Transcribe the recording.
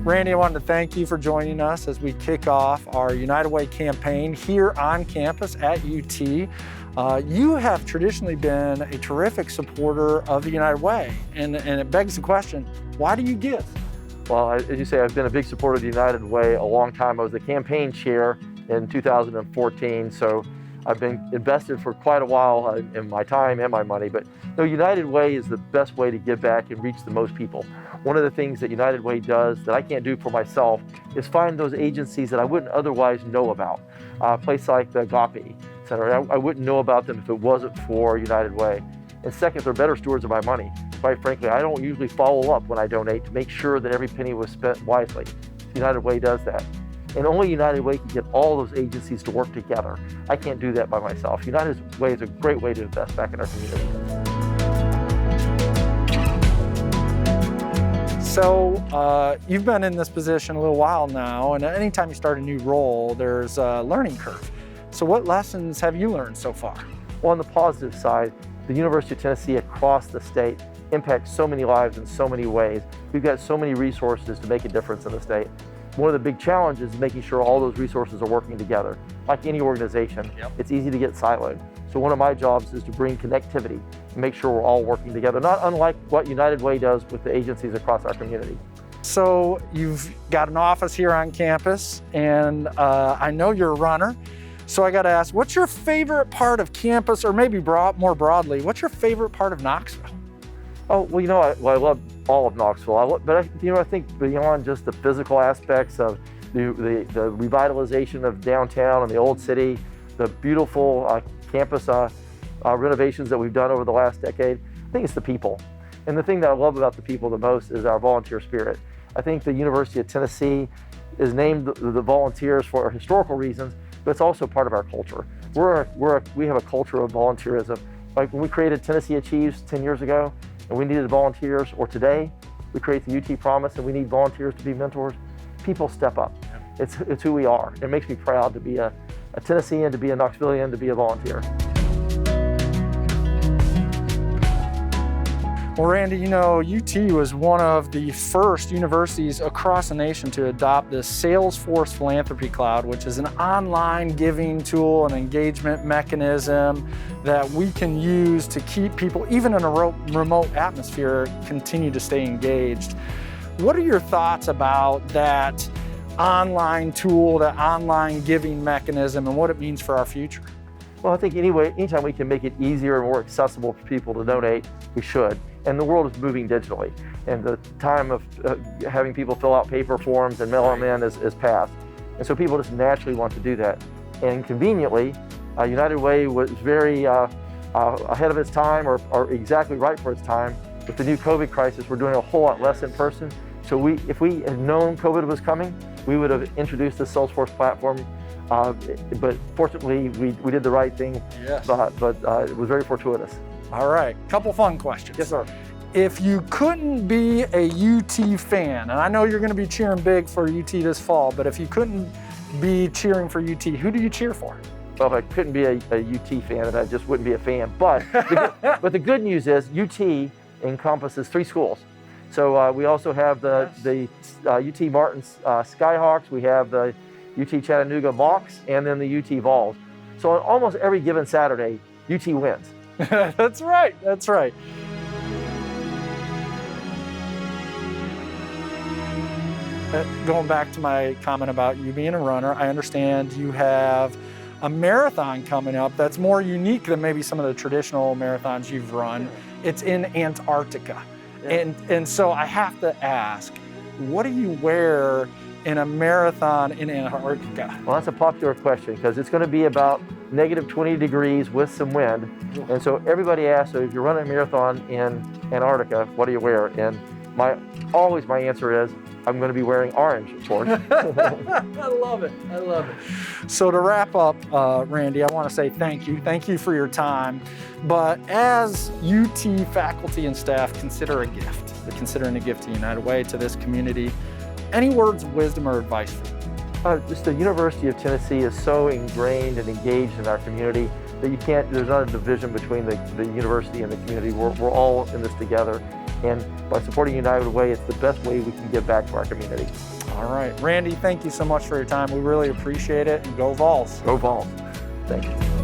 Randy, I wanted to thank you for joining us as we kick off our United Way campaign here on campus at UT. You have traditionally been a terrific supporter of the United Way, and it begs the question, why do you give? Well, as you say, I've been a big supporter of the United Way a long time. I was the campaign chair in 2014, so I've been invested for quite a while in my time and my money. But United Way is the best way to give back and reach the most people. One of the things that United Way does that I can't do for myself is find those agencies that I wouldn't otherwise know about. A place like the Agape Center, I wouldn't know about them if it wasn't for United Way. And second, they're better stewards of my money. Quite frankly, I don't usually follow up when I donate to make sure that every penny was spent wisely. United Way does that. And only United Way can get all those agencies to work together. I can't do that by myself. United Way is a great way to invest back in our community. So you've been in this position a little while now, and anytime you start a new role, there's a learning curve. So what lessons have you learned so far? Well, on the positive side, the University of Tennessee across the state impacts so many lives in so many ways. We've got so many resources to make a difference in the state. One of the big challenges is making sure all those resources are working together. Like any organization, It's easy to get siloed. So one of my jobs is to bring connectivity and make sure we're all working together, not unlike what United Way does with the agencies across our community. So you've got an office here on campus, and I know you're a runner. So I got to ask, what's your favorite part of campus, or maybe more broadly, what's your favorite part of Knoxville? Oh, well, I love all of Knoxville, but I think beyond just the physical aspects of the revitalization of downtown and the old city, the beautiful campus renovations that we've done over the last decade, I think it's the people. And the thing that I love about the people the most is our volunteer spirit. I think the University of Tennessee is named the volunteers for historical reasons, but it's also part of our culture. We have a culture of volunteerism. Like when we created Tennessee Achieves 10 years ago, and we needed volunteers, or today, we create the UT Promise and we need volunteers to be mentors, people step up. It's who we are. It makes me proud to be a Tennessean, to be a Knoxvillian, to be a volunteer. Well, Randy, UT was one of the first universities across the nation to adopt the Salesforce Philanthropy Cloud, which is an online giving tool and engagement mechanism that we can use to keep people, even in a remote atmosphere, continue to stay engaged. What are your thoughts about that online tool, that online giving mechanism, and what it means for our future? Well, I think anytime we can make it easier and more accessible for people to donate, we should. And the world is moving digitally. And the time of having people fill out paper forms and mail them in is past. And so people just naturally want to do that. And conveniently, United Way was very ahead of its time, or exactly right for its time. With the new COVID crisis, we're doing a whole lot less in person. So if we had known COVID was coming, we would have introduced the Salesforce platform. But fortunately, we did the right thing, yes. but it was very fortuitous. All right, couple fun questions. Yes, sir. If you couldn't be a UT fan, and I know you're going to be cheering big for UT this fall, but if you couldn't be cheering for UT, who do you cheer for? Well, if I couldn't be a UT fan, then I just wouldn't be a fan. But but the good news is UT encompasses 3 schools. So we also have the UT Martin Skyhawks, we have the UT Chattanooga Mocs, and then the UT Vols. So on almost every given Saturday, UT wins. That's right, that's right. Going back to my comment about you being a runner, I understand you have a marathon coming up that's more unique than maybe some of the traditional marathons you've run. It's in Antarctica. Yeah. And so I have to ask, what do you wear in a marathon in Antarctica? Well, that's a popular question because it's going to be about -20 degrees with some wind. And so everybody asks, so if you're running a marathon in Antarctica, what do you wear? And my answer is, I'm going to be wearing orange, of course. I love it. I love it. So to wrap up, Randy, I want to say thank you. Thank you for your time. But as UT faculty and staff considering a gift to United Way, to this community, any words of wisdom or advice for you? Just the University of Tennessee is so ingrained and engaged in our community that there's not a division between the university and the community. We're all in this together. And by supporting United Way, it's the best way we can give back to our community. All right. Randy, thank you so much for your time. We really appreciate it. And go Vols. Go Vols. Thank you.